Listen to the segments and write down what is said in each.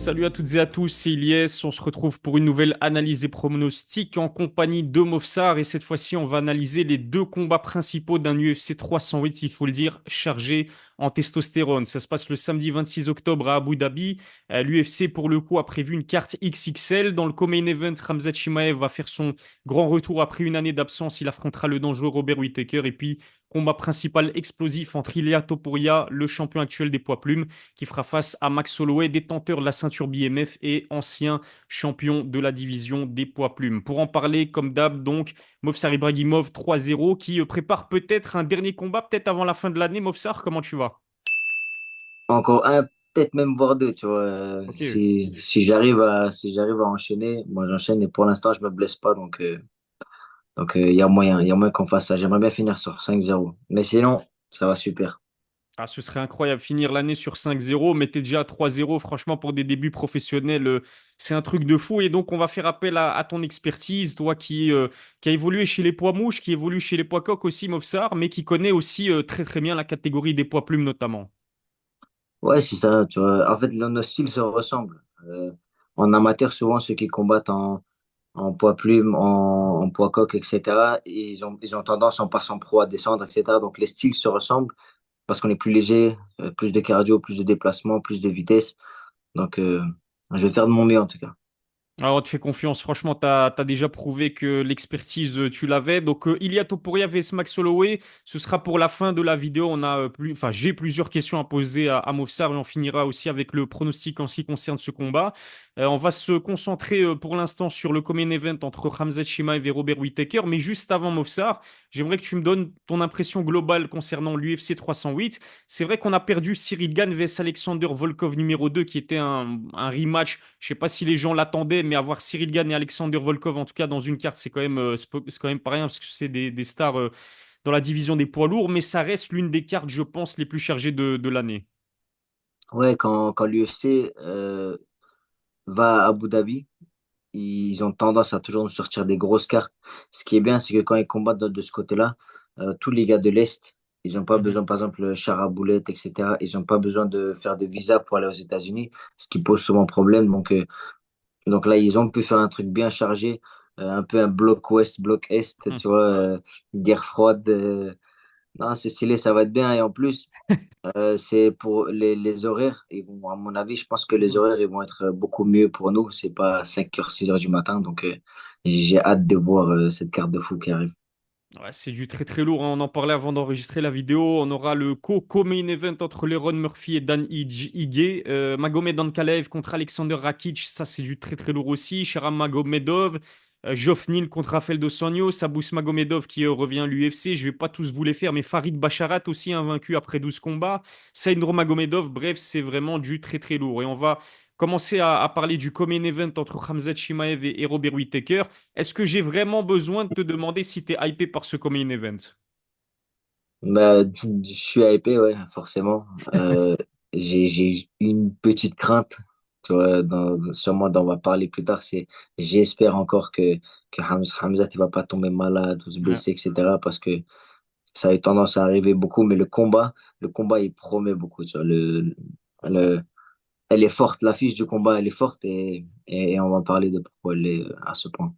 Salut à toutes et à tous, c'est Ilyes. On se retrouve pour une nouvelle analyse et pronostic en compagnie de Mofsar. Et cette fois-ci, on va analyser les deux combats principaux d'un UFC 308, il faut le dire, chargé en testostérone. Ça se passe le samedi 26 octobre à Abu Dhabi. L'UFC, pour le coup, a prévu une carte XXL. Dans le co-main event, Khamzat Chimaev va faire son grand retour après une année d'absence. Il affrontera le dangereux Robert Whittaker. Et puis, combat principal explosif entre Ilia Topuria, le champion actuel des poids plumes, qui fera face à Max Holloway, détenteur de la ceinture BMF et ancien champion de la division des poids plumes. Pour en parler, comme d'hab, donc, Movsar Ibrahimov 3-0 qui prépare peut-être un dernier combat, peut-être avant la fin de l'année. Movsar, comment tu vas? Encore un, peut-être même voire deux, tu vois. Ok. Si j'arrive à enchaîner, moi j'enchaîne et pour l'instant je me blesse pas, donc il y a moyen qu'on fasse ça. J'aimerais bien finir sur 5-0. Mais sinon, ça va super. Ah, ce serait incroyable finir l'année sur 5-0, mais t'es déjà à 3-0. Franchement, pour des débuts professionnels, c'est un truc de fou. Et donc, on va faire appel à ton expertise, toi qui a évolué chez les poids mouches, qui évolue chez les poids coqs aussi, Movsar, mais qui connaît aussi très très bien la catégorie des poids plumes notamment. Ouais, c'est ça, tu vois. En fait, nos styles se ressemblent. En amateur, souvent ceux qui combattent en poids plume, en poids coq, etc., ils ont tendance en passant pro à descendre, etc. Donc les styles se ressemblent parce qu'on est plus léger, plus de cardio, plus de déplacement, plus de vitesse. Donc, je vais faire de mon mieux en tout cas. Alors, on te fait confiance. Franchement, tu as déjà prouvé que l'expertise, tu l'avais. Donc, Ilia Topuria vs Max Holloway, ce sera pour la fin de la vidéo. Enfin, j'ai plusieurs questions à poser à Movsar et on finira aussi avec le pronostic en ce qui concerne ce combat. On va se concentrer pour l'instant sur le Common Event entre Khamzat Chimaev et Robert Whittaker. Mais juste avant Movsar, j'aimerais que tu me donnes ton impression globale concernant l'UFC 308. C'est vrai qu'on a perdu Cyril Gane vs Alexander Volkov numéro 2, qui était un rematch. Je sais pas si les gens l'attendaient, mais avoir Cyril Gane et Alexander Volkov, en tout cas dans une carte, c'est quand même pas rien, parce que c'est des stars dans la division des poids lourds, mais ça reste l'une des cartes, je pense, les plus chargées de l'année. Ouais, quand l'UFC va à Abu Dhabi, ils ont tendance à toujours nous sortir des grosses cartes. Ce qui est bien, c'est que quand ils combattent de ce côté-là, tous les gars de l'Est, ils n'ont pas Mhm. besoin, par exemple, Chara Boulette, etc., ils n'ont pas besoin de faire de visa pour aller aux États-Unis, ce qui pose souvent problème. Donc là, ils ont pu faire un truc bien chargé, un peu un bloc ouest, bloc est, tu vois, guerre froide. Non, c'est stylé, ça va être bien. Et en plus, c'est pour les horaires. À mon avis, je pense que les Mhm. horaires ils vont être beaucoup mieux pour nous. C'est pas 5h, 6h du matin. Donc, j'ai hâte de voir cette carte de fou qui arrive. Ouais, c'est du très très lourd, hein. On en parlait avant d'enregistrer la vidéo. On aura le co-main event entre Leron Murphy et Dan Ige. Magomed Ankalaev contre Alexander Rakic, ça c'est du très très lourd aussi. Sharam Magomedov, Geoff Neal contre Rafael Dos Anjos, Sabous Magomedov qui revient à l'UFC. Je vais pas tous vous les faire, mais Farid Basharat aussi invaincu après 12 combats. Saïdro Magomedov, bref, c'est vraiment du très très lourd. Et on va commencer à parler du co-main event entre Khamzat Chimaev et Robert Whittaker. Est-ce que j'ai vraiment besoin de te demander si tu es hypé par ce coming event? Bah, je suis hypé, ouais, forcément. J'ai une petite crainte. Tu vois, sûrement on va parler plus tard. J'espère encore que Hamza il va pas tomber malade ou se Ouais. blesser, etc. Parce que ça a eu tendance à arriver beaucoup. Mais le combat, il promet beaucoup. Tu vois, le, elle est forte, l'affiche du combat, elle est forte et on va parler de pourquoi elle est à ce point.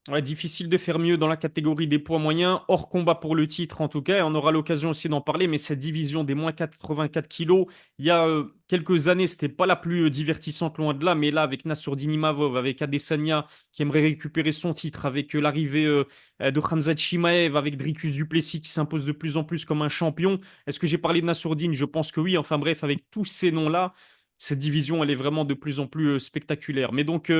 Ouais, difficile de faire mieux dans la catégorie des poids moyens, hors combat pour le titre en tout cas, et on aura l'occasion aussi d'en parler, mais cette division des moins 84 kilos, il y a quelques années, c'était pas la plus divertissante loin de là, mais là, avec Nassourdine Imavov, avec Adesanya qui aimerait récupérer son titre, avec l'arrivée de Khamzat Chimaev, avec Dricus Duplessis qui s'impose de plus en plus comme un champion, est-ce que j'ai parlé de Nassourdine? Je pense que oui, enfin bref, avec tous ces noms-là, cette division, elle est vraiment de plus en plus spectaculaire. Mais donc,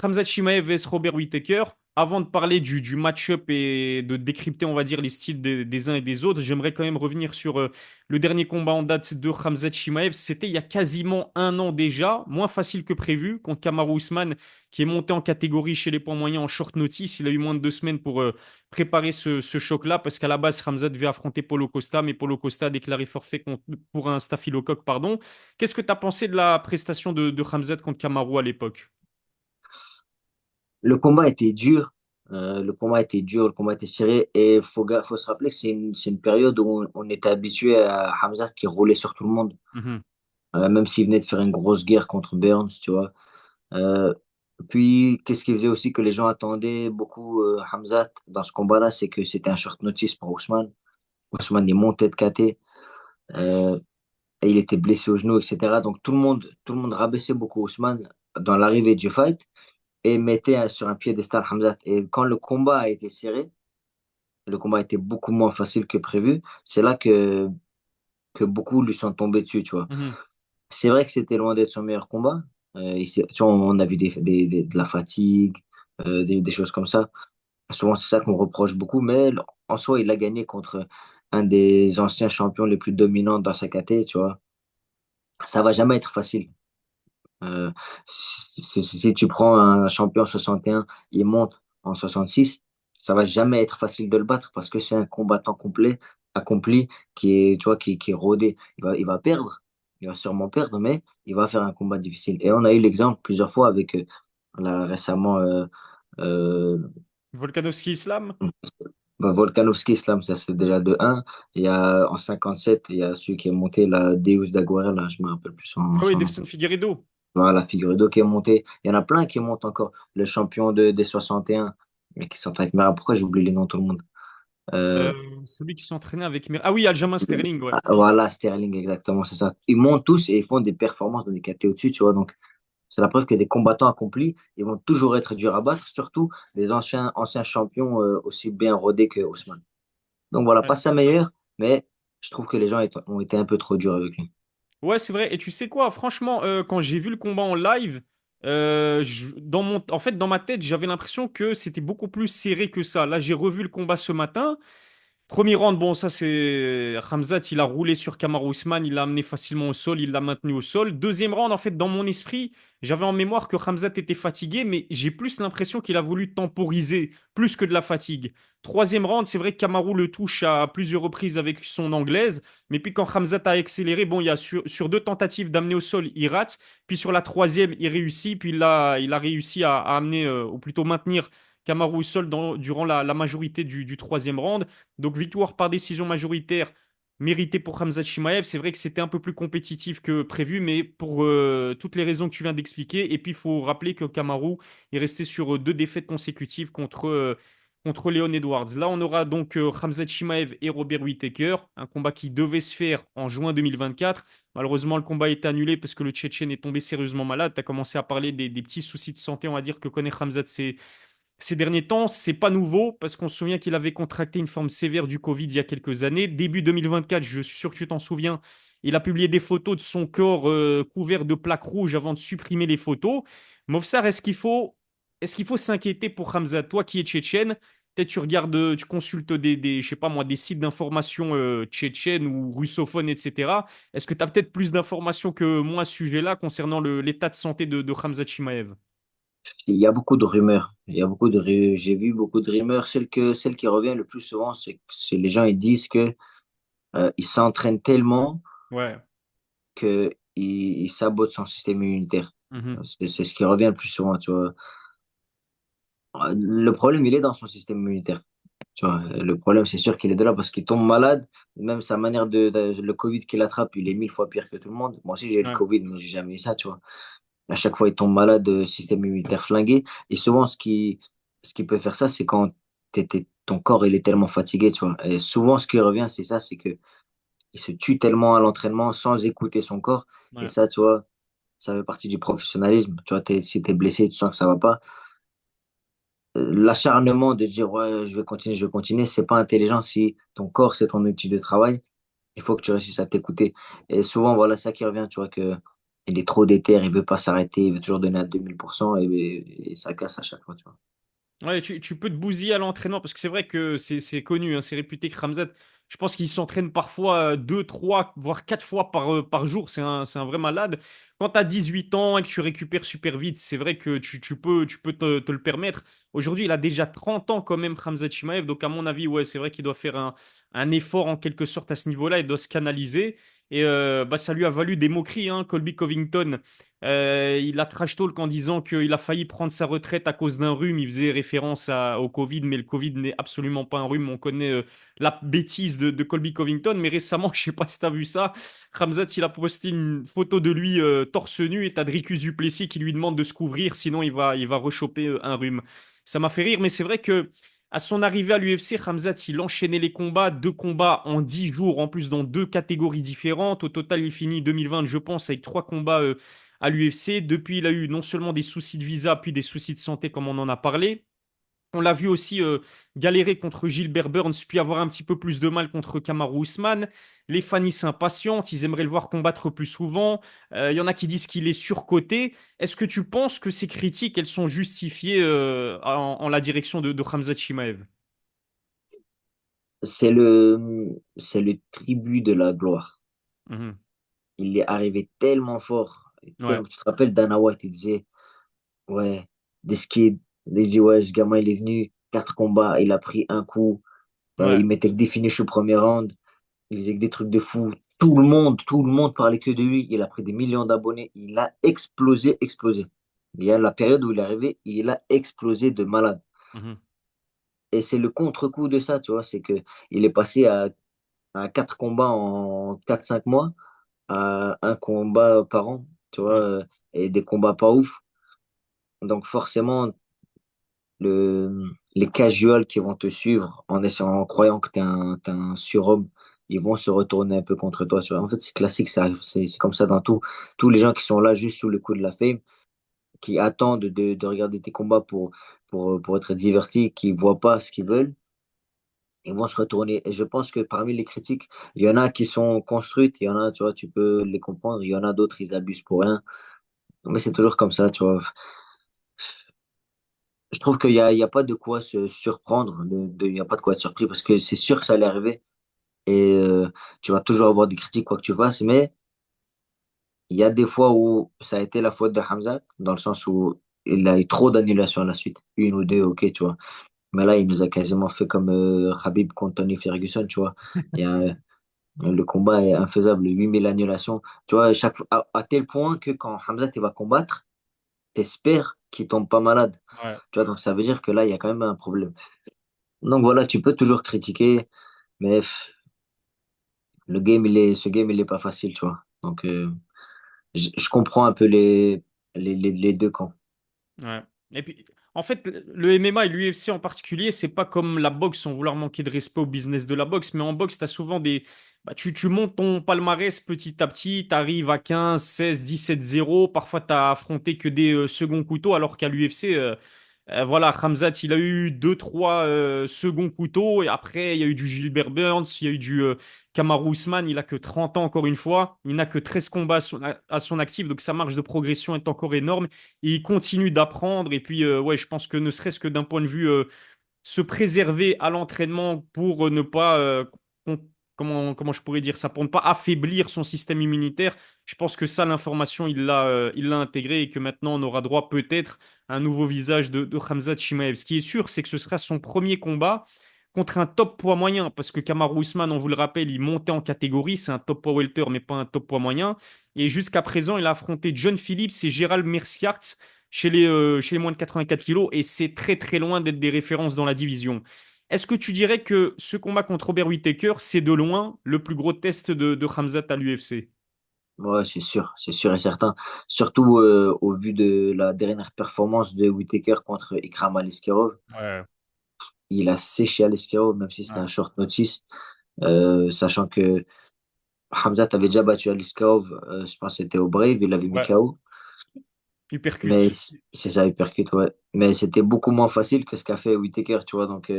Khamzat Chimaev vs Robert Whittaker. Avant de parler du match-up et de décrypter, on va dire, les styles des uns et des autres, j'aimerais quand même revenir sur le dernier combat en date de Khamzat Chimaev. C'était il y a quasiment un an déjà, moins facile que prévu, contre Kamaru Usman, qui est monté en catégorie chez les poids moyens en short notice. Il a eu moins de 2 semaines pour préparer ce choc-là, parce qu'à la base, Khamzat devait affronter Paulo Costa, mais Paulo Costa a déclaré forfait pour un staphylocoque, pardon. Qu'est-ce que tu as pensé de la prestation de Khamzat contre Kamaru à l'époque? Le combat était dur, le combat était serré et faut se rappeler que c'est une période où on était habitué à Hamza qui roulait sur tout le monde. Mhm. même s'il venait de faire une grosse guerre contre Burns, tu vois. Euh, Puis, qu'est-ce qui faisait aussi que les gens attendaient beaucoup Hamzat dans ce combat-là, c'est que c'était un short notice pour Ousmane. Ousmane est monté de KT, euh, et il était blessé au genou, etc. Donc tout le monde rabaissait beaucoup Ousmane dans l'arrivée du fight et mettait sur un piédestal Hamzat. Et quand le combat a été serré, le combat était beaucoup moins facile que prévu. C'est là que beaucoup lui sont tombés dessus, tu vois. Mhm. C'est vrai que c'était loin d'être son meilleur combat. Tu vois, on a vu de la fatigue, des choses comme ça. Souvent, c'est ça qu'on reproche beaucoup, mais en soi, il a gagné contre un des anciens champions les plus dominants dans sa caté, tu vois. Ça va jamais être facile. Euh, si tu prends un champion 61, il monte en 66, ça va jamais être facile de le battre parce que c'est un combattant complet, accompli, qui est, tu vois, qui est rodé. Il va perdre, il va sûrement perdre, mais il va faire un combat difficile. Et on a eu l'exemple plusieurs fois avec, là, récemment, euh, Volkanovski Islam? bah, Volkanovski Islam, ça c'est déjà de un. Il y a en 57, il y a celui qui est monté, la Deus d'Aguerre, là, je me rappelle plus Ah oui, son nom. Devson Figueiredo. Voilà, Figueiredo qui est monté. Il y en a plein qui montent encore. Le champion des 61, mais qui sont avec Mera. Pourquoi j'oublie les noms de tout le monde? Euh, Celui qui s'entraînait avec Ah oui, Aljamain Sterling, ouais. voilà, Sterling, exactement, c'est ça. Ils montent tous et ils font des performances dans des KT au-dessus, tu vois. Donc, c'est la preuve que des combattants accomplis, ils vont toujours être durs à battre, surtout les anciens champions aussi bien rodés que Ousmane. Donc voilà, Ouais. pas sa meilleure, mais je trouve que les gens ont été un peu trop durs avec lui. Ouais, c'est vrai. Et tu sais quoi, franchement, quand j'ai vu le combat en live, en fait, dans ma tête, j'avais l'impression que c'était beaucoup plus serré que ça. Là, j'ai revu le combat ce matin. Premier round, bon, ça c'est Khamzat, il a roulé sur Kamaru Usman, il l'a amené facilement au sol, il l'a maintenu au sol. Deuxième round, en fait, dans mon esprit, j'avais en mémoire que Khamzat était fatigué, mais j'ai plus l'impression qu'il a voulu temporiser plus que de la fatigue. Troisième round, c'est vrai que Kamaru le touche à plusieurs reprises avec son anglaise, mais puis quand Khamzat a accéléré, bon, il y a sur deux tentatives d'amener au sol, il rate, puis sur la troisième, il réussit, puis il a réussi à amener, ou plutôt maintenir Kamaru au sol durant la majorité du troisième round. Donc victoire par décision majoritaire méritée pour Khamzat Chimaev. C'est vrai que c'était un peu plus compétitif que prévu, mais pour toutes les raisons que tu viens d'expliquer. Et puis il faut rappeler que Kamaru est resté sur deux défaites consécutives contre Leon Edwards. Là, on aura donc Khamzat Chimaev et Robert Whittaker, un combat qui devait se faire en juin 2024. Malheureusement, le combat est annulé parce que le Tchétchène est tombé sérieusement malade. Tu as commencé à parler des petits soucis de santé, on va dire, que connaît Khamzat ces derniers temps. C'est pas nouveau parce qu'on se souvient qu'il avait contracté une forme sévère du Covid il y a quelques années. Début 2024, je suis sûr que tu t'en souviens, il a publié des photos de son corps couvert de plaques rouges avant de supprimer les photos. Movsar, est-ce qu'il faut s'inquiéter pour Hamza, toi qui es tchétchène? Peut-être tu regardes, tu consultes je sais pas moi, des sites d'information tchétchènes ou russophones, etc. Est-ce que tu as peut-être plus d'informations que moi à ce sujet-là concernant l'état de santé de Hamza Chimaev? Il y a beaucoup de rumeurs. J'ai vu beaucoup de rumeurs. Celle qui revient le plus souvent, c'est les gens ils disent que il s'entraîne tellement Ouais. que il sabote son système immunitaire. Mhm. C'est ce qui revient le plus souvent, tu vois. Le problème, il est dans son système immunitaire. Tu vois, le problème, c'est sûr qu'il est de là parce qu'il tombe malade. Même sa manière le Covid qu'il attrape, il est 1000 fois pire que tout le monde. Moi aussi, j'ai eu le Ouais. Covid, mais j'ai jamais eu ça, tu vois. À chaque fois, il tombe malade, système immunitaire flingué. Et souvent, ce qui peut faire ça, c'est quand ton corps, il est tellement fatigué, tu vois. Et souvent, ce qui revient, c'est ça, c'est que il se tue tellement à l'entraînement sans écouter son corps. Et Ouais. ça, tu vois, ça fait partie du professionnalisme. Tu vois, si t'es blessé, tu sens que ça va pas. L'acharnement de dire, ouais, je vais continuer, c'est pas intelligent si ton corps, c'est ton outil de travail. Il faut que tu réussisses à t'écouter. Et souvent, voilà ça qui revient, tu vois, que il est trop déter, il veut pas s'arrêter, il veut toujours donner à 2000% et ça casse à chaque fois, tu vois. Ouais, tu peux te bousiller à l'entraînement parce que c'est vrai que c'est connu, hein, c'est réputé que Ramzat, je pense qu'il s'entraîne parfois deux, trois, voire quatre fois par jour. C'est un vrai malade. Quand tu as 18 ans et que tu récupères super vite, c'est vrai que tu peux te le permettre. Aujourd'hui, il a déjà 30 ans quand même, Ramzat Chimaev. Donc, à mon avis, ouais, c'est vrai qu'il doit faire un effort en quelque sorte à ce niveau-là. Il doit se canaliser. Et bah, ça lui a valu des moqueries, hein. Colby Covington Il a trash talk en disant qu'il a failli prendre sa retraite à cause d'un rhume. Il faisait référence au Covid, mais le Covid n'est absolument pas un rhume. On connaît la bêtise de Colby Covington, mais récemment, je sais pas si tu as vu ça, Khamzat, il a posté une photo de lui torse nu et t'as Dricus du Plessis qui lui demande de se couvrir, sinon il va rechoper un rhume. Ça m'a fait rire, mais c'est vrai que à son arrivée à l'UFC, Khamzat, il enchaînait les combats, 2 combats en 10 jours, en plus dans 2 catégories différentes. Au total, il finit 2020, je pense, avec 3 combats à l'UFC. Depuis, il a eu non seulement des soucis de visa, puis des soucis de santé, comme on en a parlé. On l'a vu aussi galérer contre Gilbert Burns, puis avoir un petit peu plus de mal contre Kamaru Usman. Les fans s'impatientent, ils aimeraient le voir combattre plus souvent. Il y en a qui disent qu'il est surcoté. Est-ce que tu penses que ces critiques, elles sont justifiées en la direction de Khamzat Chimaev? C'est le tribut de la gloire. Mhm. Il est arrivé tellement fort. Ouais, Tu te rappelles Dana White, il disait, ouais, this kid, il dit, ouais, ce gamin, il est venu, 4 combats, il a pris un coup, ouais. il mettait que des finishes au premier round, il faisait que des trucs de fou. Tout le monde parlait que de lui. Il a pris des millions d'abonnés. Il a explosé, explosé. Il y a la période où il est arrivé, il a explosé de malade. Mhm. Et c'est le contre-coup de ça, tu vois, c'est que il est passé à 4 combats en 4 5 mois, à un combat par an, tu vois, Ouais. et des combats pas ouf. Donc forcément, les casuals qui vont te suivre en croyant que t'es un surhomme, ils vont se retourner un peu contre toi. En fait, c'est classique, ça arrive, c'est comme ça dans tout. Tous les gens qui sont là juste sous le coup de la fame, qui attendent de regarder tes combats pour être divertis, qui voient pas ce qu'ils veulent, ils vont se retourner. Et je pense que parmi les critiques, il y en a qui sont construites, il y en a, tu vois, tu peux les comprendre, il y en a d'autres, ils abusent pour rien. Mais c'est toujours comme ça, tu vois. Je trouve qu'il y a pas de quoi se surprendre, il y a pas de quoi être surpris parce que c'est sûr que ça allait arriver et tu vas toujours avoir des critiques quoi que tu fasses, mais il y a des fois où ça a été la faute de Hamza, dans le sens où il a eu trop d'annulations à la suite, une ou deux, ok, tu vois. Mais là, il nous a quasiment fait comme Khabib contre Tony Ferguson, tu vois. Il y a, le combat est infaisable, 8000 annulations, tu vois, à tel point que quand Hamza il va combattre, t'espères qu'il tombe pas malade. Ouais. Tu vois, donc ça veut dire que là, il y a quand même un problème. Donc voilà, tu peux toujours critiquer, mais ce game, il est pas facile, tu vois. Donc, je comprends un peu les deux camps. Ouais. Et puis, en fait, le MMA et l'UFC en particulier, c'est pas comme la boxe sans vouloir manquer de respect au business de la boxe, mais en boxe, tu as souvent des. Bah, tu montes ton palmarès petit à petit, tu arrives à 15, 16, 17, 0. Parfois, tu as affronté que des seconds couteaux, alors qu'à l'UFC, voilà, Khamzat, il a eu deux, trois seconds couteaux. Et après, il y a eu du Gilbert Burns, il y a eu du Kamaru Usman. Il a que 30 ans, encore une fois. Il n'a que 13 combats à son actif. Donc, sa marge de progression est encore énorme. Et il continue d'apprendre. Et puis, ouais, je pense que ne serait-ce que d'un point de vue se préserver à l'entraînement pour ne pas, con- comment je pourrais dire ça, pour ne pas affaiblir son système immunitaire. Je pense que ça, l'information, il l'a intégré et que maintenant, on aura droit peut-être à un nouveau visage de Khamzat Chimaev. Ce qui est sûr, c'est que ce sera son premier combat contre un top poids moyen, parce que Kamaru Usman, on vous le rappelle, il montait en catégorie, c'est un top poids welter, mais pas un top poids moyen. Et jusqu'à présent, il a affronté John Phillips et Gérald Merciart chez les moins de 84 kilos, et c'est très très loin d'être des références dans la division. Est-ce que tu dirais que ce combat contre Robert Whittaker, c'est de loin le plus gros test de Khamzat à l'UFC? Ouais, c'est sûr et certain. Surtout au vu de la dernière performance de Whittaker contre Ikram Aliskerov. Ouais, Il a séché Aliskerov, même si c'était ouais, un short notice. Sachant que Hamzat avait déjà battu Aliskerov, je pense que c'était au Brave, il l'avait mis ouais. KO. Mais Hypercute. c'est ça, hypercute, ouais. Mais c'était beaucoup moins facile que ce qu'a fait Whittaker, tu vois. Donc,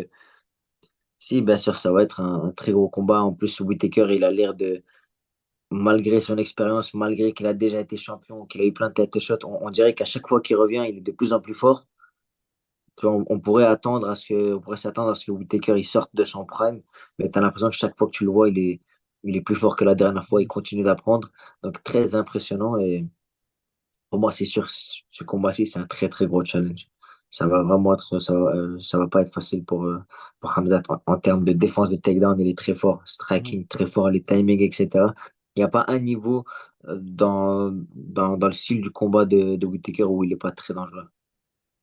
si, bien sûr, ça va être un très gros combat. En plus, Whittaker, il a l'air de, malgré son expérience, malgré qu'il a déjà été champion, qu'il a eu plein de tête shots, on dirait qu'à chaque fois qu'il revient, il est de plus en plus fort. Tu vois, on pourrait s'attendre à ce que Whittaker il sorte de son prime, mais tu as l'impression que chaque fois que tu le vois, il est plus fort que la dernière fois, il continue d'apprendre. Donc, très impressionnant. Et pour moi, c'est sûr, ce combat-ci, c'est un très, très gros challenge. Ça va pas être facile pour Hamzat en termes de défense de takedown. Il est très fort, Mhm. striking très fort, les timings, etc. Il n'y a pas un niveau. dans le style du combat de Whittaker où il n'est pas très dangereux.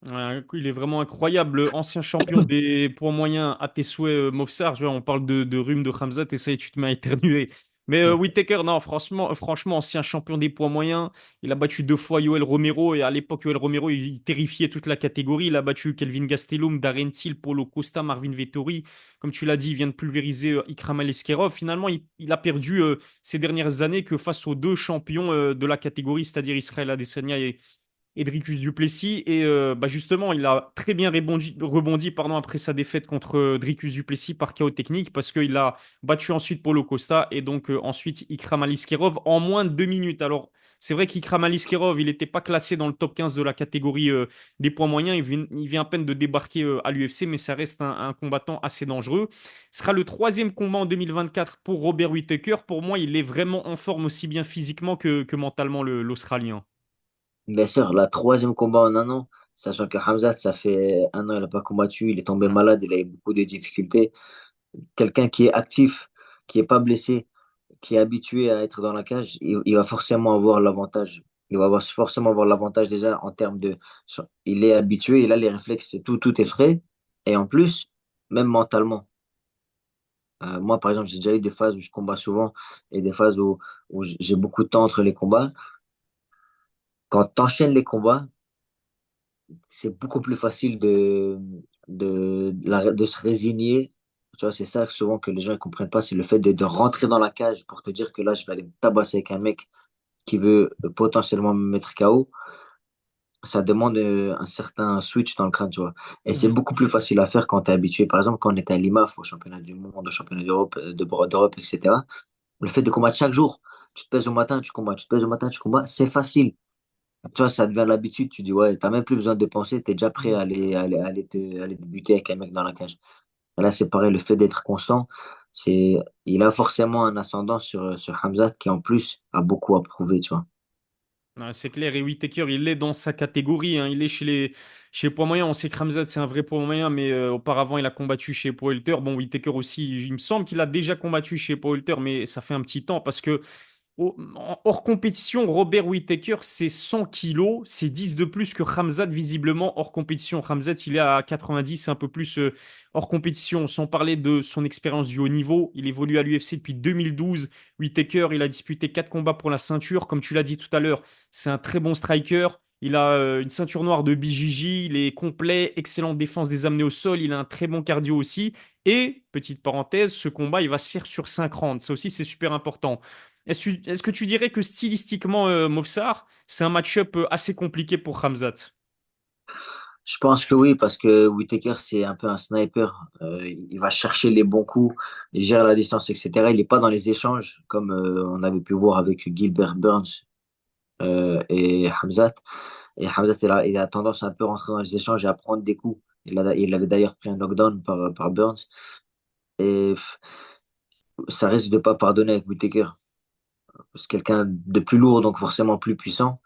Ouais, il est vraiment incroyable. Ancien champion des poids moyens à tes souhaits, Movsar. Tu vois, on parle de rhume de Khamzat et ça y est, tu te mets à éternuer. Mais Whittaker, non, franchement, ancien champion des poids moyens. Il a battu 2 fois Yoel Romero et à l'époque, Yoel Romero, il terrifiait toute la catégorie. Il a battu Kelvin Gastelum, Darren Till, Paulo Costa, Marvin Vettori. Comme tu l'as dit, il vient de pulvériser Ikram Aliskerov. Finalement, il a perdu ces dernières années que face aux deux champions de la catégorie, c'est-à-dire Israël Adesanya et Dricus Duplessis. Et bah justement, il a très bien rebondi pardon, après sa défaite contre Dricus Duplessis par chaos technique parce qu'il a battu ensuite Paulo Costa et donc ensuite Ikram Aliskerov en moins de 2 minutes. Alors, c'est vrai qu'Ikram Aliskerov, il n'était pas classé dans le top 15 de la catégorie des poids moyens. Il vient à peine de débarquer à l'UFC, mais ça reste un combattant assez dangereux. Ce sera le troisième combat en 2024 pour Robert Whittaker. Pour moi, il est vraiment en forme aussi bien physiquement que mentalement, l'Australien. Bien sûr, la troisième combat en un an, sachant que Hamza, ça fait un an, il n'a pas combattu, il est tombé Ouais. malade, il a eu beaucoup de difficultés. Quelqu'un qui est actif, qui est pas blessé, qui est habitué à être dans la cage, il va forcément avoir l'avantage. Forcément avoir l'avantage déjà en termes de... Il est habitué, il a les réflexes, tout est frais. Et en plus, même mentalement. Moi, par exemple, j'ai déjà eu des phases où je combats souvent et des phases où j'ai beaucoup de temps entre les combats. Quand tu enchaînes les combats, c'est beaucoup plus facile de se résigner. Tu vois, c'est ça souvent que les gens ne comprennent pas, c'est le fait de rentrer dans la cage pour te dire que là, je vais aller me tabasser avec un mec qui veut potentiellement me mettre KO. Ça demande un certain switch dans le crâne, tu vois. Et c'est Mhm. beaucoup plus facile à faire quand tu es habitué. Par exemple, quand on était à l'IMAF, au championnat du monde, au championnat d'Europe, d'Europe, etc. Le fait de combattre chaque jour, tu te pèses au matin, tu combats, tu te pèses au matin, tu combats, c'est facile. Tu vois, ça devient l'habitude. Tu dis, ouais, t'as même plus besoin de penser, t'es déjà prêt à aller débuter avec un mec dans la cage. Et là, c'est pareil, le fait d'être constant, il a forcément un ascendant sur Hamzat qui, en plus, a beaucoup à prouver, tu vois. Ouais, c'est clair, et Whittaker, il est dans sa catégorie, hein. Il est chez les poids moyens. On sait que Khamzat, c'est un vrai poids moyen, mais auparavant, il a combattu chez poids welter. Bon, Whittaker aussi, il me semble qu'il a déjà combattu chez poids welter, mais ça fait un petit temps parce que hors compétition, Robert Whittaker, c'est 100 kilos, c'est 10 de plus que Khamzat, visiblement hors compétition. Khamzat, il est à 90, un peu plus hors compétition. Sans parler de son expérience du haut niveau, il évolue à l'UFC depuis 2012. Whittaker, il a disputé 4 combats pour la ceinture. Comme tu l'as dit tout à l'heure, c'est un très bon striker. Il a une ceinture noire de BJJ, il est complet, excellente défense des amenés au sol, il a un très bon cardio aussi. Et, petite parenthèse, ce combat, il va se faire sur 5 rounds. Ça aussi, c'est super important. Est-ce que tu dirais que stylistiquement, Movsar, c'est un match-up assez compliqué pour Khamzat? Je pense que oui, parce que Whittaker, c'est un peu un sniper. Il va chercher les bons coups, il gère la distance, etc. Il n'est pas dans les échanges, comme on avait pu voir avec Gilbert Burns et Hamzat. Et Hamzat, il a tendance à un peu rentrer dans les échanges et à prendre des coups. Il avait d'ailleurs pris un knockdown par Burns. Et ça risque de pas pardonner avec Whittaker. C'est quelqu'un de plus lourd, donc forcément plus puissant.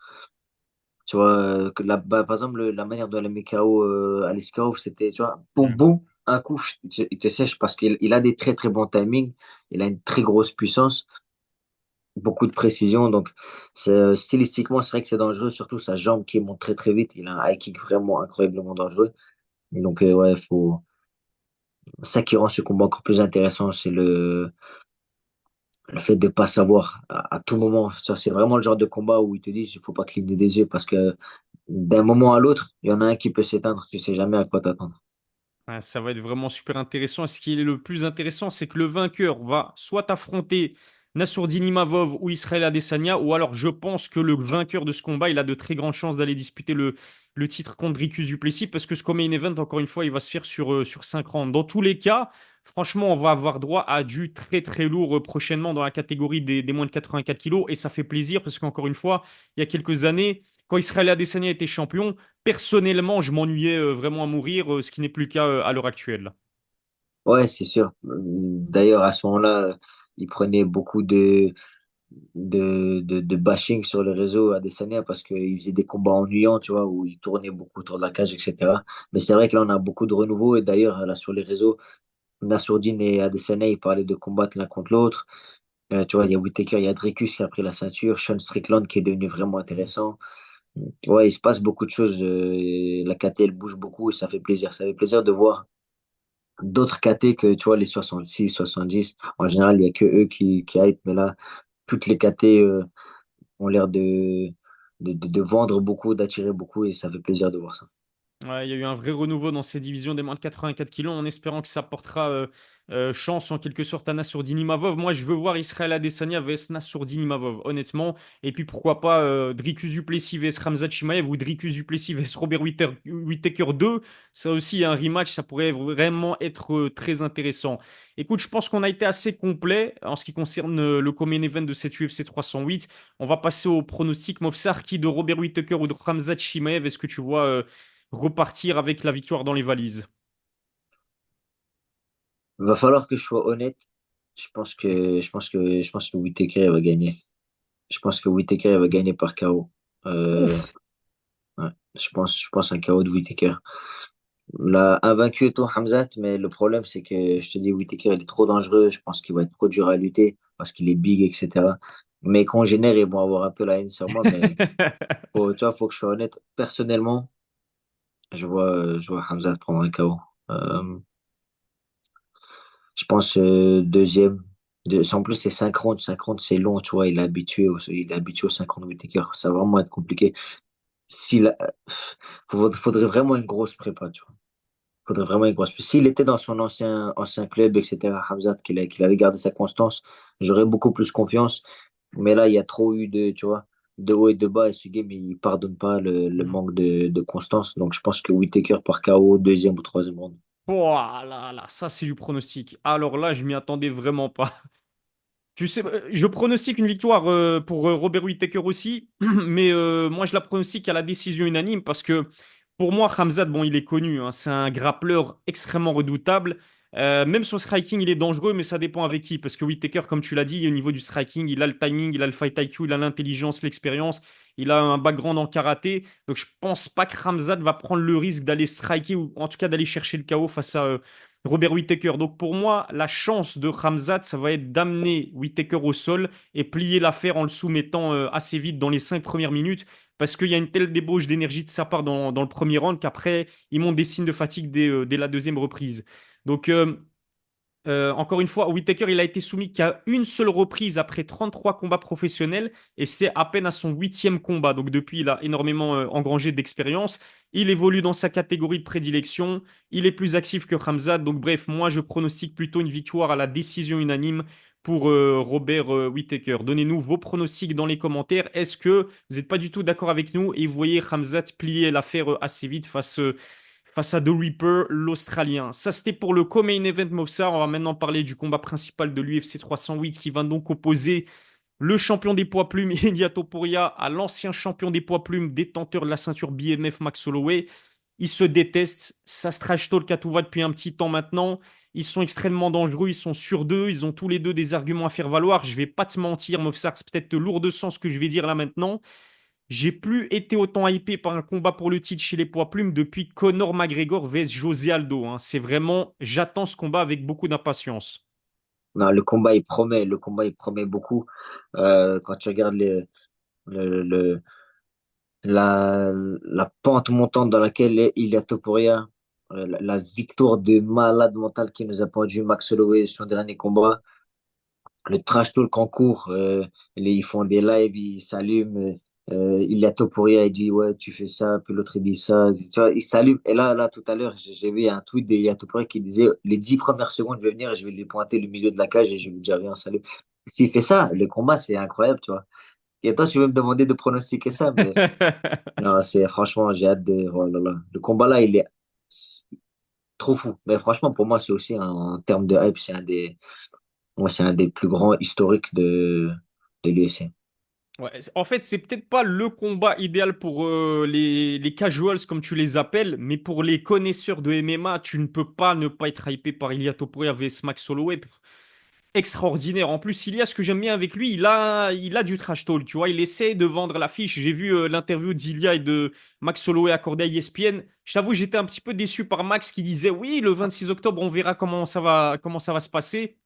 Tu vois, par exemple, la manière dont elle a mis KO Alice Karov, c'était, tu vois, boum, Mm. boum, un coup, il te sèche parce qu'il a des très, très bons timings. Il a une très grosse puissance, beaucoup de précision. Donc, stylistiquement, c'est vrai que c'est dangereux, surtout sa jambe qui monte très, très vite. Il a un high kick vraiment incroyablement dangereux. Et donc, ouais, ça qui rend ce combat encore plus intéressant, c'est le fait de pas savoir à tout moment. Ça, c'est vraiment le genre de combat où ils te disent il faut pas cligner des yeux parce que d'un moment à l'autre, il y en a un qui peut s'éteindre. Tu sais jamais à quoi t'attendre. Ouais, ça va être vraiment super intéressant. Et ce qui est le plus intéressant, c'est que le vainqueur va soit affronter Nassourdine Imavov ou Israël Adesanya, ou alors je pense que le vainqueur de ce combat, il a de très grandes chances d'aller disputer le titre contre Dricus Duplessis, parce que ce main event, encore une fois, il va se faire sur 5 rounds. Dans tous les cas, franchement, on va avoir droit à du très très lourd prochainement dans la catégorie des moins de 84 kilos, et ça fait plaisir, parce qu'encore une fois, il y a quelques années, quand Israël Adesanya était champion, personnellement, je m'ennuyais vraiment à mourir, ce qui n'est plus le cas à l'heure actuelle. Ouais, c'est sûr. D'ailleurs, à ce moment-là, il prenait beaucoup de bashing sur les réseaux à Adesanya parce qu'il faisait des combats ennuyants, tu vois, où il tournait beaucoup autour de la cage, etc. Mais c'est vrai que là, on a beaucoup de renouveau. Et d'ailleurs, là, sur les réseaux, Nassourdine et Adesanya, ils parlaient de combattre l'un contre l'autre. Tu vois, il y a Whittaker, il y a Dricus qui a pris la ceinture, Sean Strickland qui est devenu vraiment intéressant. Ouais, il se passe beaucoup de choses. La KT, elle bouge beaucoup et ça fait plaisir. Ça fait plaisir de voir d'autres KT que, tu vois, les 66, 70. En général, il n'y a que eux qui hype, mais là, toutes les KT ont l'air de vendre beaucoup, d'attirer beaucoup et ça fait plaisir de voir ça. Ouais, il y a eu un vrai renouveau dans ces divisions des moins de 84 kilos en espérant que ça portera chance en quelque sorte à Nassourdine-Imavov. Moi, je veux voir Israël Adesanya vs Nassourdine-Imavov, honnêtement. Et puis pourquoi pas Dricus du Plessis vs Khamzat Chimaev ou Dricus du Plessis vs Robert Whittaker 2. Ça aussi, un rematch, ça pourrait vraiment être très intéressant. Écoute, je pense qu'on a été assez complet en ce qui concerne le main event de cette UFC 308. On va passer au pronostic Movsar qui de Robert Whittaker ou de Khamzat Chimaev. Est-ce que tu vois repartir avec la victoire dans les valises? Il va falloir que je sois honnête. Je pense que Whittaker va gagner. Je pense que Whittaker va gagner par KO. Euh, Ouf! ouais. Je pense un KO de Whittaker. L'a invaincu et tout, Hamzat, mais le problème, c'est que je te dis, Whittaker, il est trop dangereux. Je pense qu'il va être trop dur à lutter parce qu'il est big, etc. Mes congénères, ils vont avoir un peu la haine sur moi, mais tu vois, faut que je sois honnête. Personnellement, je vois Hamzat prendre un KO. Euh, je pense deuxième. En plus, c'est 5 rounds. 5 rounds, c'est long, tu vois. Il est habitué aux 5 rounds de Whittaker. Ça va vraiment être compliqué. S'il a- faudrait vraiment une grosse prépa, tu vois. Faudrait vraiment une grosse. S'il était dans son ancien club, etc., Hamzat, qu'il avait gardé sa constance, j'aurais beaucoup plus confiance. Mais là, il y a trop eu tu vois, de haut et de bas. Et ce game, il pardonne pas le manque de constance. Donc, je pense que Whittaker par KO, deuxième ou troisième round. Voilà, là, ça c'est du pronostic. Alors là, je m'y attendais vraiment pas. Tu sais, je pronostique une victoire pour Robert Whittaker aussi, mais moi je la pronostique à la décision unanime parce que pour moi, Khamzat, bon, il est connu, hein, c'est un grappleur extrêmement redoutable. Même son striking, il est dangereux, mais ça dépend avec qui. Parce que Whittaker, comme tu l'as dit, au niveau du striking, il a le timing, il a le fight IQ, il a l'intelligence, l'expérience, il a un background en karaté. Donc je pense pas que Khamzat va prendre le risque d'aller striker ou en tout cas d'aller chercher le KO face à Robert Whittaker. Donc pour moi, la chance de Khamzat, ça va être d'amener Whittaker au sol et plier l'affaire en le soumettant assez vite dans les 5 premières minutes parce qu'il y a une telle débauche d'énergie de sa part dans le premier round qu'après, il montre des signes de fatigue dès la deuxième reprise. Donc, encore une fois, Whittaker, il a été soumis qu'à une seule reprise après 33 combats professionnels et c'est à peine à son huitième combat. Donc depuis, il a énormément engrangé d'expérience. Il évolue dans sa catégorie de prédilection. Il est plus actif que Khamzat. Donc bref, moi, je pronostique plutôt une victoire à la décision unanime pour Robert Whittaker. Donnez-nous vos pronostics dans les commentaires. Est-ce que vous n'êtes pas du tout d'accord avec nous et vous voyez Khamzat plier l'affaire assez vite face à The Reaper, l'Australien? Ça, c'était pour le co-main event Mofsar. On va maintenant parler du combat principal de l'UFC 308 qui va donc opposer le champion des poids plumes, Ilia Topuria, à l'ancien champion des poids plumes, détenteur de la ceinture BMF, Max Holloway. Ils se détestent. Ça se trash talk à tout va depuis un petit temps maintenant. Ils sont extrêmement dangereux. Ils sont sur deux. Ils ont tous les deux des arguments à faire valoir. Je vais pas te mentir, Mofsar, c'est peut-être lourd de sens ce que je vais dire là maintenant. J'ai plus été autant hypé par un combat pour le titre chez les poids plumes depuis Conor McGregor vs José Aldo, hein. C'est vraiment, j'attends ce combat avec beaucoup d'impatience. Non, le combat, il promet. Le combat, il promet beaucoup. Quand tu regardes le, le- la pente montante dans laquelle est Ilia Topuria, la victoire de malade mental qui nous a pendu Max Holloway son dernier combat, le trash talk en cours, ils font des lives, ils s'allument, Ilia Topuria, il dit ouais, tu fais ça, puis l'autre il dit ça, tu vois, ils s'allument. Et là, tout à l'heure, j'ai vu un tweet d'Ilia Topuria qui disait les 10 premières secondes, je vais venir, je vais lui pointer le milieu de la cage et je vais lui dire viens, salut. S'il fait ça, le combat, c'est incroyable, tu vois. Et toi, tu veux me demander de pronostiquer ça, mais non, franchement, j'ai hâte de. Oh là là. Le combat là, il est trop fou. Mais franchement, pour moi, c'est aussi en termes de hype, c'est un des plus grands historiques de l'UFC. Ouais, en fait, c'est peut-être pas le combat idéal pour les casuals, comme tu les appelles, mais pour les connaisseurs de MMA, tu ne peux pas ne pas être hypé par Ilia Topuria vs Max Holloway. Extraordinaire. En plus, il y a ce que j'aime bien avec lui, il a du trash talk, tu vois. Il essaie de vendre l'affiche. J'ai vu l'interview d'Ilia et de Max Holloway accordée à ESPN. Je t'avoue, j'étais un petit peu déçu par Max qui disait oui, le 26 octobre, on verra comment ça va se passer.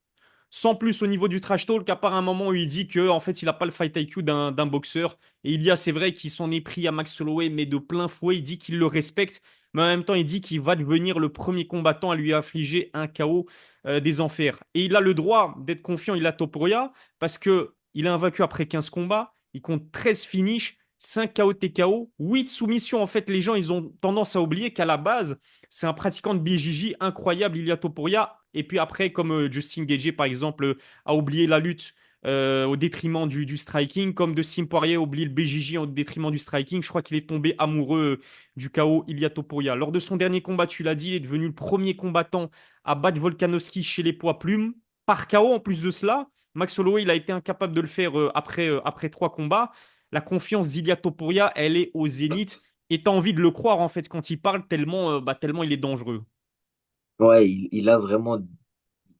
sans plus au niveau du trash talk, à part un moment où il dit que en fait, il n'a pas le fight IQ d'un boxeur. Et il y a, c'est vrai, qu'il s'en est pris à Max Holloway, mais de plein fouet. Il dit qu'il le respecte, mais en même temps, il dit qu'il va devenir le premier combattant à lui affliger un KO des enfers. Et il a le droit d'être confiant, il a Topuria, parce que il est invaincu après 15 combats, il compte 13 finishes, 5 KO TKO, 8 soumissions. En fait, les gens, ils ont tendance à oublier qu'à la base, c'est un pratiquant de BJJ incroyable, Ilia Topuria. Et puis après, comme Justin Gaethje, par exemple, a oublié la lutte au détriment du striking, comme de Sim Poirier a oublié le BJJ au détriment du striking. Je crois qu'il est tombé amoureux du KO Ilia Topuria. Lors de son dernier combat, tu l'as dit, il est devenu le premier combattant à battre Volkanovski chez les poids plumes. Par KO en plus de cela, Max Holloway, il a été incapable de le faire après 3 combats. La confiance d'Ilia Topuria, elle est au zénith. Et tu as envie de le croire en fait quand il parle tellement il est dangereux. Ouais, il a vraiment,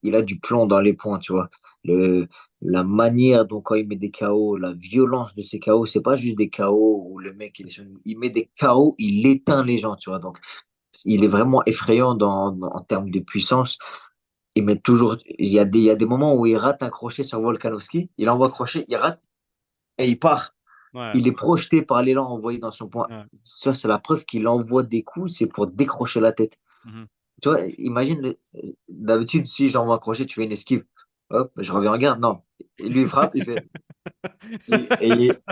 il a du plomb dans les poings, tu vois. Le, la manière dont quand il met des KO, la violence de ces KO, c'est pas juste des KO où le mec, il met des KO, il éteint les gens, tu vois. Donc, il est vraiment effrayant en termes de puissance. Il met toujours, il y a des moments où il rate un crochet sur Volkanovski, il envoie crochet, il rate et il part. Ouais, Il est projeté par l'élan envoyé dans son point. ouais. Ça, c'est la preuve qu'il envoie des coups, c'est pour décrocher la tête. Mhm. Tu vois, imagine, d'habitude, si j'envoie un crochet, tu fais une esquive. Hop, je reviens en garde. Non. Il lui frappe, il fait,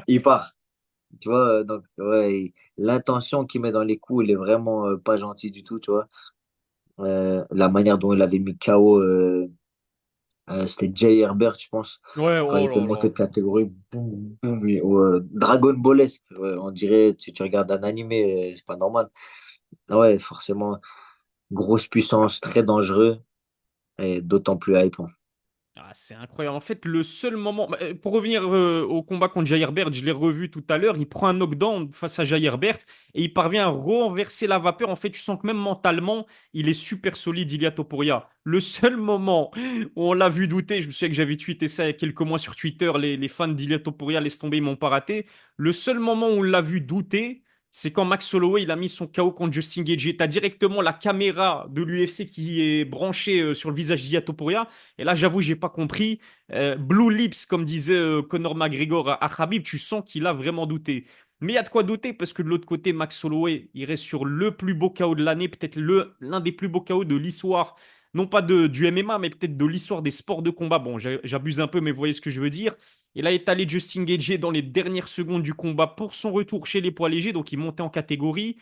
il part. Tu vois, donc, ouais, l'intention qu'il met dans les coups, il est vraiment pas gentil du tout, tu vois. La manière dont il avait mis KO, c'était Jay Herbert, je pense, Ouais, quand il oh était là monté là. de catégorie, boum, boum, Dragon Ballesque. Ouais, on dirait, tu regardes un animé, c'est pas normal. Ah ouais, forcément, grosse puissance, très dangereux, et d'autant plus hypant. Ah, c'est incroyable. En fait, le seul moment. Pour revenir au combat contre Jair Bert, je l'ai revu tout à l'heure. Il prend un knockdown face à Jair Bert et il parvient à renverser la vapeur. En fait, tu sens que même mentalement, il est super solide, Ilia Topuria. Le seul moment où on l'a vu douter, je me souviens que j'avais tweeté ça il y a quelques mois sur Twitter, les fans d'Ilia Topuria laissent tomber, ils m'ont pas raté. Le seul moment où on l'a vu douter, c'est quand Max Holloway il a mis son KO contre Justin Gaethje. T'as directement la caméra de l'UFC qui est branchée sur le visage d'Ilia Topuria. Et là, j'avoue, j'ai pas compris. Blue Lips, comme disait Conor McGregor à Khabib, tu sens qu'il a vraiment douté. Mais il y a de quoi douter parce que de l'autre côté, Max Holloway, il reste sur le plus beau KO de l'année, peut-être l'un des plus beaux KO de l'histoire, non pas du MMA, mais peut-être de l'histoire des sports de combat. Bon, j'abuse un peu, mais vous voyez ce que je veux dire. Il a étalé Justin Gaethje dans les dernières secondes du combat pour son retour chez les poids légers, donc il montait en catégorie.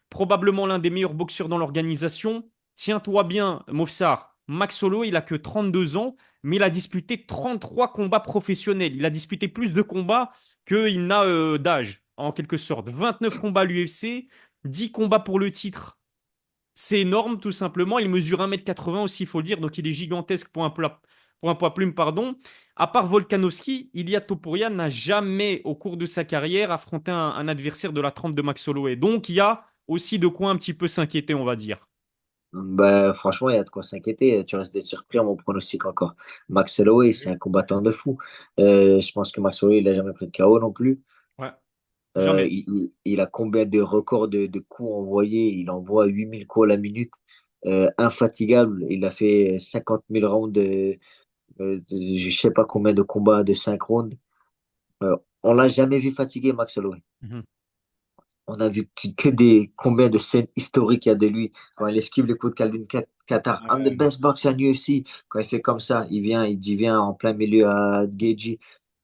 Probablement l'un des meilleurs boxeurs dans l'organisation. Tiens-toi bien, Mofsar. Max Holloway, il a que 32 ans, mais il a disputé 33 combats professionnels. Il a disputé plus de combats qu'il n'a d'âge, en quelque sorte. 29 combats à l'UFC, 10 combats pour le titre. C'est énorme, tout simplement. Il mesure 1,80 m aussi, il faut le dire, donc il est gigantesque pour un poids plume, pardon. À part Volkanovski, Ilia Topuria n'a jamais, au cours de sa carrière, affronté un adversaire de la trempe de Max Holloway. Donc il y a aussi de quoi un petit peu s'inquiéter, on va dire. Bah, franchement, il y a de quoi s'inquiéter. Tu restes d'être surpris à mon pronostic encore. Max Holloway, c'est un combattant de fou. Je pense que Max Holloway, il n'a jamais pris de KO non plus. Ouais, jamais. Il a combien de records de coups envoyés? Il envoie 8000 coups à la minute. Infatigable. Il a fait 50 000 rounds je sais pas combien de combats de 5 rounds. On l'a jamais vu fatigué, Max Holloway. Mhm. On a vu que des combien de scènes historiques il y a de lui quand il esquive le coup de Qatar. I'm the Ouais. best boxer in UFC. Quand il fait comme ça, il dit viens en plein milieu à Gaethje.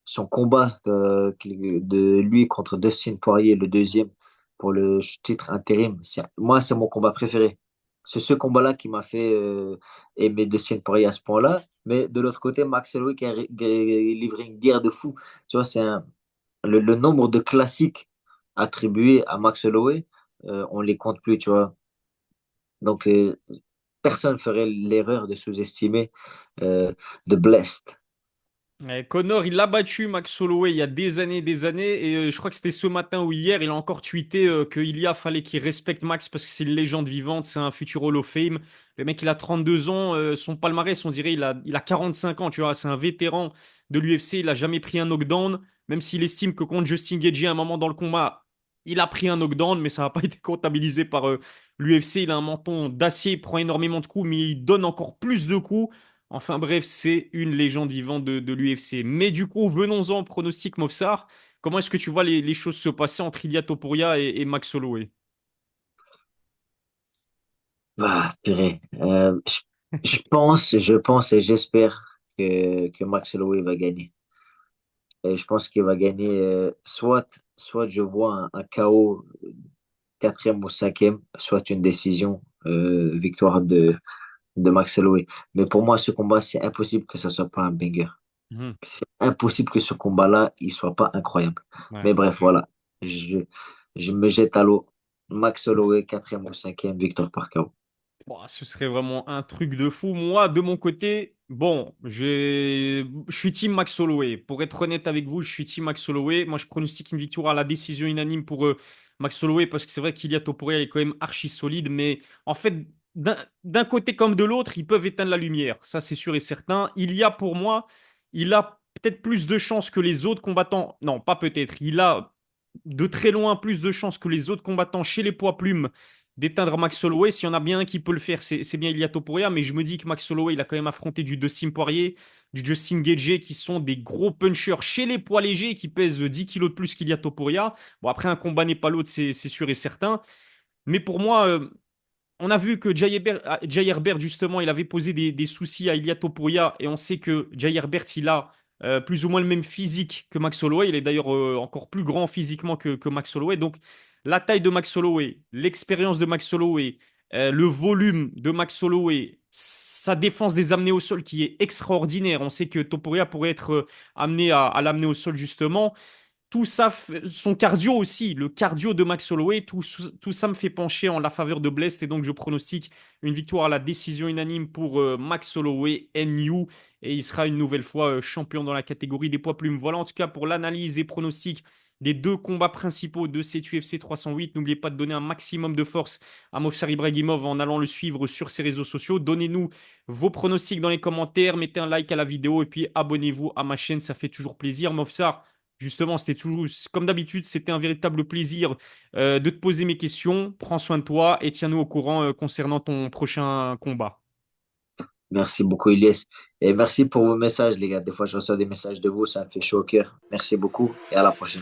Son combat de lui contre Dustin Poirier, le deuxième pour le titre intérim. Moi, c'est mon combat préféré. C'est ce combat-là qui m'a fait aimer Dustin Poirier à ce point-là. Mais de l'autre côté, Max Holloway qui a livré une guerre de fou. Tu vois, le nombre de classiques attribués à Max Holloway, on les compte plus, tu vois. Donc, personne ferait l'erreur de sous-estimer euh, The Blessed. Ouais, Connor, il l'a battu, Max Holloway, il y a des années, et je crois que c'était ce matin ou hier, il a encore tweeté fallait qu'il respecte Max parce que c'est une légende vivante, c'est un futur Hall of Fame. Le mec, il a 32 ans, son palmarès, on dirait, il a 45 ans, tu vois, c'est un vétéran de l'UFC, il a jamais pris un knockdown, même s'il estime que contre Justin Gaethje, à un moment dans le combat, il a pris un knockdown, mais ça n'a pas été comptabilisé par l'UFC. Il a un menton d'acier, il prend énormément de coups, mais il donne encore plus de coups. Enfin bref, c'est une légende vivante de l'UFC. Mais du coup, venons-en au pronostic, Mofsar. Comment est-ce que tu vois les choses se passer entre Ilia Topuria et Max Holloway? Ah, purée. Je pense et j'espère que Max Holloway va gagner. Et je pense qu'il va gagner soit je vois un KO quatrième ou cinquième, soit une décision, victoire de Max Holloway. Mais pour moi, ce combat, c'est impossible que ça soit pas un banger. Mhm. C'est impossible que ce combat-là, il soit pas incroyable. Ouais. Mais bref, voilà. Je, je me jette à l'eau. Max Holloway, quatrième ou cinquième, victoire par KO. Ouah, ce serait vraiment un truc de fou. Moi, de mon côté, bon, je suis team Max Holloway. Pour être honnête avec vous, je suis team Max Holloway. Moi, je pronostique une victoire à la décision unanime pour Max Holloway parce que c'est vrai qu'Ilia Topuria est quand même archi solide. Mais en fait, d'un côté comme de l'autre, ils peuvent éteindre la lumière. Ça, c'est sûr et certain. Pour moi, il a peut-être plus de chances que les autres combattants. Non, pas peut-être. Il a de très loin plus de chances que les autres combattants chez les poids plumes d'éteindre Max Holloway. S'il y en a bien un qui peut le faire, c'est bien Ilia Topuria. Mais je me dis que Max Holloway, il a quand même affronté du Dustin Poirier, du Justin Gaethje, qui sont des gros punchers chez les poids légers, qui pèsent 10 kilos de plus qu'Ilia Topuria. Bon, après, un combat n'est pas l'autre, c'est sûr et certain. Mais pour moi, on a vu que Jai Herbert, justement, il avait posé des soucis à Ilia Topuria. Et on sait que Jai Herbert, il a plus ou moins le même physique que Max Holloway. Il est d'ailleurs encore plus grand physiquement que Max Holloway. Donc, la taille de Max Holloway, l'expérience de Max Holloway, le volume de Max Holloway, sa défense des amenés au sol qui est extraordinaire. On sait que Topuria pourrait être amené à l'amener au sol, justement tout ça, son cardio aussi, le cardio de Max Holloway, tout ça me fait pencher en la faveur de Blest et donc je pronostique une victoire à la décision unanime pour Max Holloway, NU, et il sera une nouvelle fois champion dans la catégorie des poids plumes. Voilà en tout cas pour l'analyse et pronostic des deux combats principaux de cet UFC 308. N'oubliez pas de donner un maximum de force à Movsar Ibragimov en allant le suivre sur ses réseaux sociaux. Donnez-nous vos pronostics dans les commentaires, mettez un like à la vidéo et puis abonnez-vous à ma chaîne, ça fait toujours plaisir. Movsar, justement, c'était toujours, comme d'habitude, c'était un véritable plaisir de te poser mes questions. Prends soin de toi et tiens-nous au courant concernant ton prochain combat. Merci beaucoup, Ilyes. Et merci pour vos messages, les gars. Des fois, je reçois des messages de vous, ça me fait chaud au cœur. Merci beaucoup et à la prochaine.